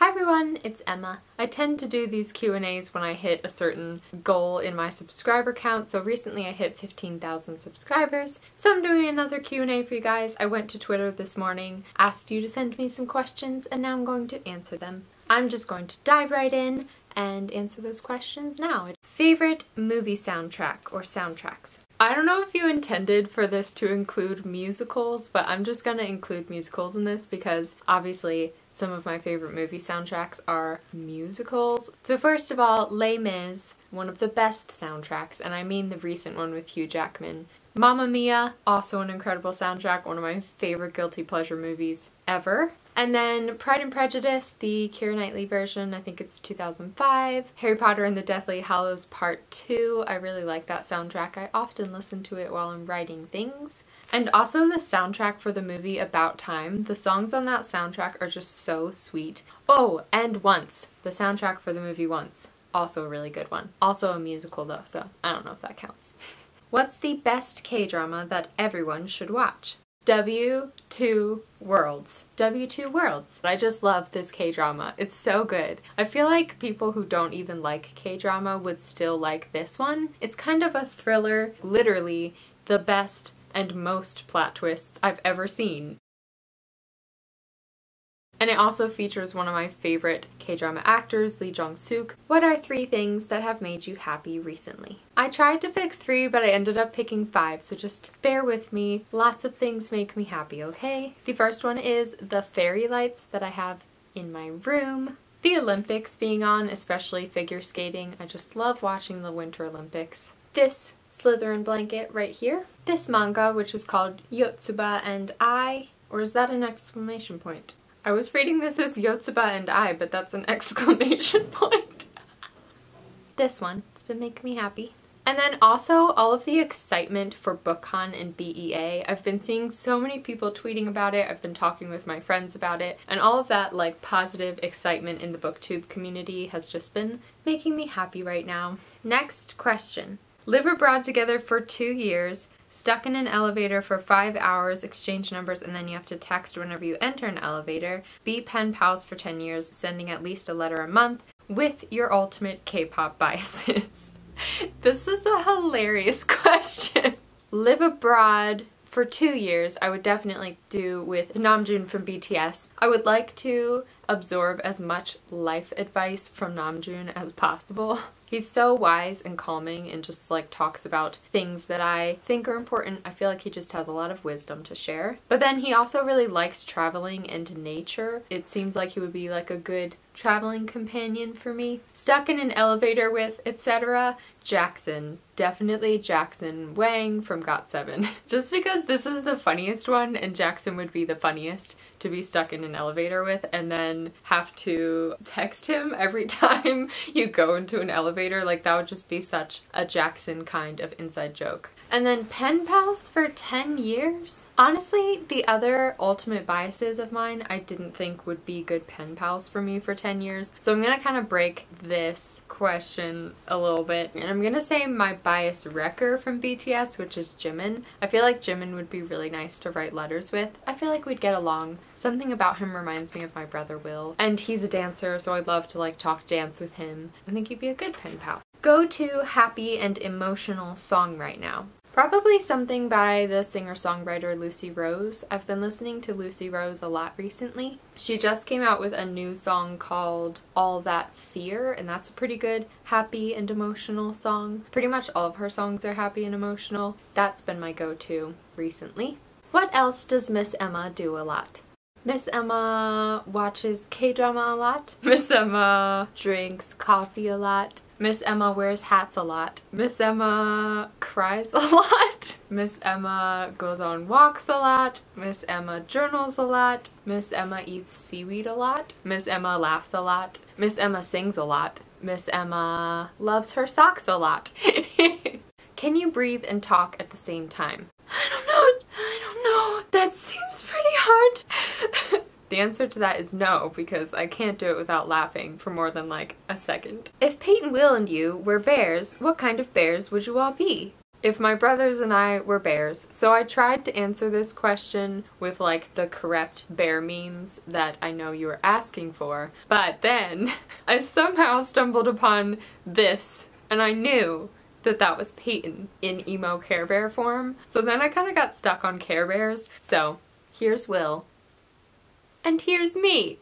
Hi everyone, it's Emma. I tend to do these Q&As when I hit a certain goal in my subscriber count, so recently I hit 15,000 subscribers, so I'm doing another Q&A for you guys. I went to Twitter this morning, asked you to send me some questions, and now I'm going to answer them. I'm just going to dive right in and answer those questions now. Favorite movie soundtrack or soundtracks? I don't know if you intended for this to include musicals, but I'm just gonna include musicals in this because obviously some of my favorite movie soundtracks are musicals. So first of all, Les Mis, one of the best soundtracks, and I mean the recent one with Hugh Jackman. Mamma Mia, also an incredible soundtrack, one of my favorite guilty pleasure movies ever. And then Pride and Prejudice, the Keira Knightley version, I think it's 2005. Harry Potter and the Deathly Hallows Part 2, I really like that soundtrack. I often listen to it while I'm writing things. And also the soundtrack for the movie About Time. The songs on that soundtrack are just so sweet. Oh, and Once, the soundtrack for the movie Once. Also a really good one. Also a musical though, so I don't know if that counts. What's the best K-drama that everyone should watch? W2 Worlds. W2 Worlds. I just love this K-drama. It's so good. I feel like people who don't even like K-drama would still like this one. It's kind of a thriller, literally the best and most plot twists I've ever seen. And it also features one of my favorite K-drama actors, Lee Jong-suk. What are 3 things that have made you happy recently? I tried to pick 3, but I ended up picking 5, so just bear with me. Lots of things make me happy, okay? The first one is the fairy lights that I have in my room. The Olympics being on, especially figure skating. I just love watching the Winter Olympics. This Slytherin blanket right here. This manga, which is called Yotsuba and I, or is that an exclamation point? I was reading this as Yotsuba and I, but that's an exclamation point. This one, it's been making me happy. And then also all of the excitement for BookCon and BEA. I've been seeing so many people tweeting about it, I've been talking with my friends about it, and all of that like positive excitement in the Booktube community has just been making me happy right now. Next question. Live abroad together for 2 years, stuck in an elevator for 5 hours, exchange numbers, and then you have to text whenever you enter an elevator, be pen pals for 10 years, sending at least a letter a month, with your ultimate K-pop biases. This is a hilarious question. Live abroad for 2 years, I would definitely do with Namjoon from BTS. I would like to absorb as much life advice from Namjoon as possible. He's so wise and calming and just like talks about things that I think are important. I feel like he just has a lot of wisdom to share. But then he also really likes traveling and nature. It seems like he would be like a good traveling companion for me. Stuck in an elevator with, etc. Jackson. Definitely Jackson Wang from GOT7. Just because this is the funniest one and Jackson would be the funniest to be stuck in an elevator with and then have to text him every time you go into an elevator. Like that would just be such a Jackson kind of inside joke. And then pen pals for 10 years? Honestly, the other ultimate biases of mine I didn't think would be good pen pals for me for 10 years. So I'm gonna kind of break this question a little bit. And I'm gonna say my bias wrecker from BTS, which is Jimin. I feel like Jimin would be really nice to write letters with. I feel like we'd get along. Something about him reminds me of my brother Will. And he's a dancer, so I'd love to like talk dance with him. I think he'd be a good pen pal. Go to happy and emotional song right now. Probably something by the singer-songwriter Lucy Rose. I've been listening to Lucy Rose a lot recently. She just came out with a new song called All That Fear, and that's a pretty good happy and emotional song. Pretty much all of her songs are happy and emotional. That's been my go-to recently. What else does Miss Emma do a lot? Miss Emma watches K-drama a lot. Miss Emma drinks coffee a lot. Miss Emma wears hats a lot. Miss Emma cries a lot. Miss Emma goes on walks a lot. Miss Emma journals a lot. Miss Emma eats seaweed a lot. Miss Emma laughs a lot. Miss Emma sings a lot. Miss Emma loves her socks a lot. Can you breathe and talk at the same time? I don't know. That seems pretty hard. The answer to that is no, because I can't do it without laughing for more than like a second. If Peyton, Will, and you were bears, what kind of bears would you all be? if my brothers and I were bears. So I tried to answer this question with like the correct bear memes that I know you were asking for, but then I somehow stumbled upon this and I knew that that was Peyton in emo Care Bear form. So then I kind of got stuck on Care Bears. So here's Will. And here's me.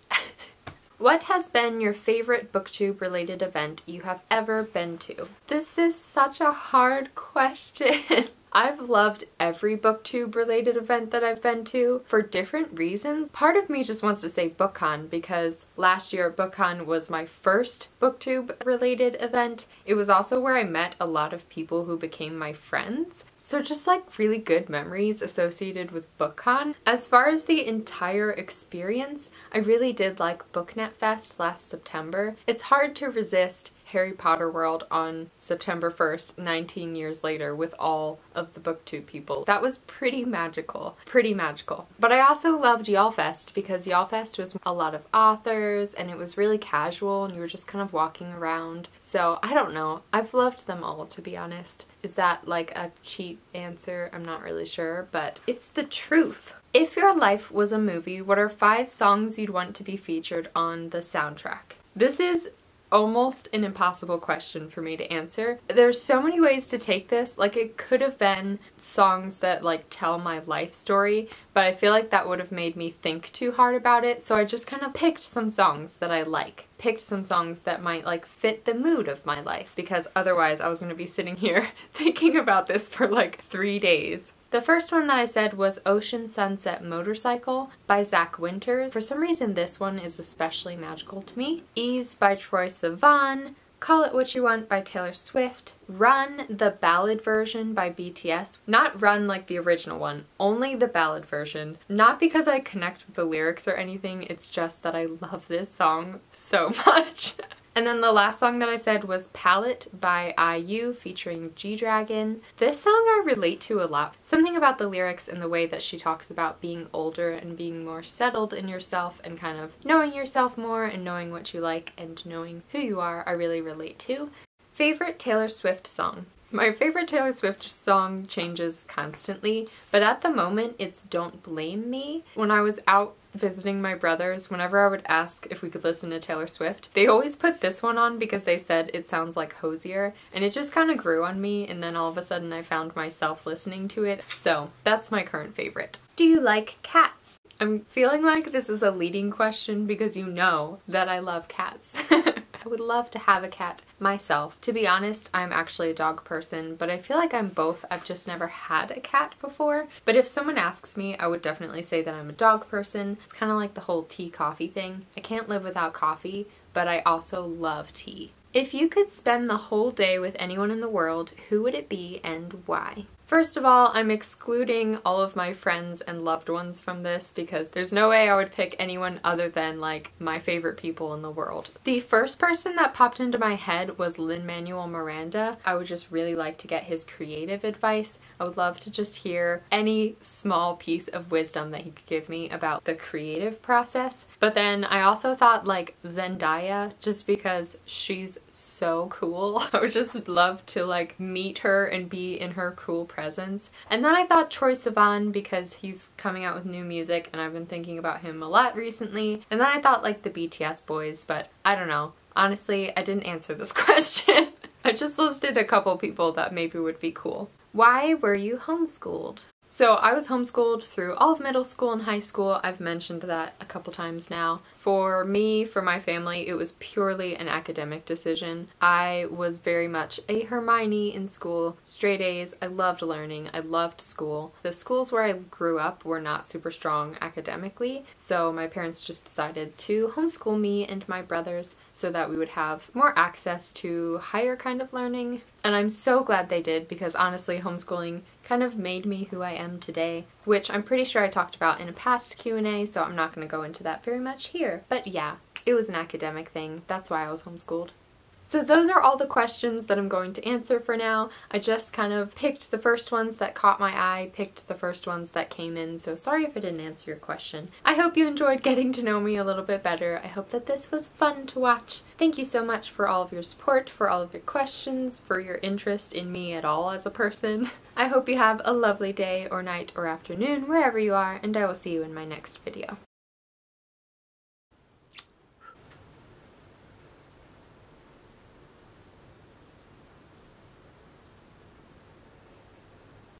What has been your favorite Booktube related event you have ever been to? This is such a hard question. I've loved every Booktube related event that I've been to for different reasons. Part of me just wants to say BookCon because last year BookCon was my first Booktube related event. It was also where I met a lot of people who became my friends. So just like really good memories associated with BookCon. As far as the entire experience, I really did like BookNet Fest last September. It's hard to resist Harry Potter World on September 1st, 19 years later with all of the Booktube people. That was pretty magical. Pretty magical. But I also loved YALLFest because YALLFest was a lot of authors and it was really casual and you were just kind of walking around. So I don't know. I've loved them all, to be honest. Is that like a cheat answer? I'm not really sure, but it's the truth. If your life was a movie, what are 5 songs you'd want to be featured on the soundtrack? This is almost an impossible question for me to answer. There's so many ways to take this. Like, it could have been songs that like tell my life story, but I feel like that would have made me think too hard about it, so I just kind of picked some songs that I like. Picked some songs that might like fit the mood of my life, because otherwise I was going to be sitting here thinking about this for like 3 days. The first one that I said was Ocean Sunset Motorcycle by Zach Winters. For some reason this one is especially magical to me. Ease by Troye Sivan. Call It What You Want by Taylor Swift. Run, the ballad version by BTS. Not Run like the original one, only the ballad version. Not because I connect with the lyrics or anything, it's just that I love this song so much. And then the last song that I said was Palette by IU featuring G-Dragon. This song I relate to a lot. Something about the lyrics and the way that she talks about being older and being more settled in yourself and kind of knowing yourself more and knowing what you like and knowing who you are, I really relate to. Favorite Taylor Swift song? My favorite Taylor Swift song changes constantly, but at the moment it's Don't Blame Me. When I was out visiting my brothers, whenever I would ask if we could listen to Taylor Swift, they always put this one on because they said it sounds like Hosier, and it just kind of grew on me, and then all of a sudden I found myself listening to it. So that's my current favorite. Do you like cats? I'm feeling like this is a leading question because you know that I love cats. I would love to have a cat myself. To be honest, I'm actually a dog person, but I feel like I'm both. I've just never had a cat before. But if someone asks me, I would definitely say that I'm a dog person. It's kind of like the whole tea-coffee thing. I can't live without coffee, but I also love tea. If you could spend the whole day with anyone in the world, who would it be and why? First of all, I'm excluding all of my friends and loved ones from this because there's no way I would pick anyone other than like my favorite people in the world. The first person that popped into my head was Lin-Manuel Miranda. I would just really like to get his creative advice. I would love to just hear any small piece of wisdom that he could give me about the creative process. But then I also thought like Zendaya, just because she's so cool. I would just love to like meet her and be in her cool presence. And then I thought Troye Sivan because he's coming out with new music and I've been thinking about him a lot recently. And then I thought like the BTS boys, but I don't know. Honestly, I didn't answer this question. I just listed a couple people that maybe would be cool. Why were you homeschooled? So I was homeschooled through all of middle school and high school. I've mentioned that a couple times now. For me, for my family, it was purely an academic decision. I was very much a Hermione in school, straight A's. I loved learning. I loved school. The schools where I grew up were not super strong academically, so my parents just decided to homeschool me and my brothers so that we would have more access to higher kind of learning. And I'm so glad they did because honestly, homeschooling kind of made me who I am today, which I'm pretty sure I talked about in a past Q&A, so I'm not going to go into that very much here. But yeah, it was an academic thing. That's why I was homeschooled. So those are all the questions that I'm going to answer for now. I just kind of picked the first ones that caught my eye, picked the first ones that came in, so sorry if I didn't answer your question. I hope you enjoyed getting to know me a little bit better. I hope that this was fun to watch. Thank you so much for all of your support, for all of your questions, for your interest in me at all as a person. I hope you have a lovely day or night or afternoon wherever you are, and I will see you in my next video.